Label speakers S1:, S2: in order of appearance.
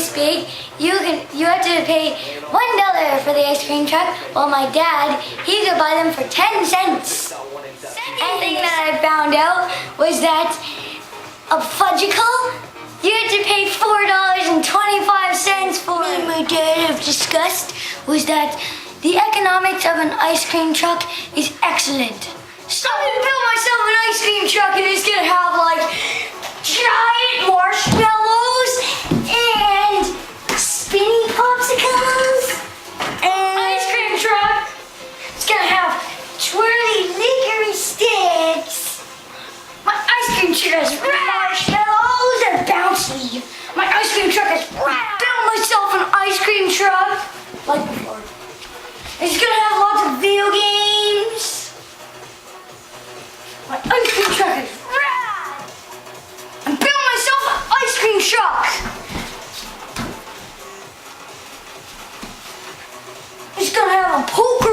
S1: this big, you have to pay $1 for the ice cream truck, while my dad, he could buy them for 10 cents. Second thing that I found out was that a fudgicle, you had to pay $4.25 for. Me and my dad have discussed was that the economics of an ice cream truck is excellent. So I'm gonna build myself an ice cream truck and it's gonna have like giant marshmallows and spinny popsicles and ice cream truck. It's gonna have twirly licorice sticks. My ice cream truck has marshmallows and bouncy. My ice cream truck has built myself an ice cream truck like before. It's gonna have lots of video games. My ice cream truck is rad. I'm building myself an ice cream truck. It's gonna have a poker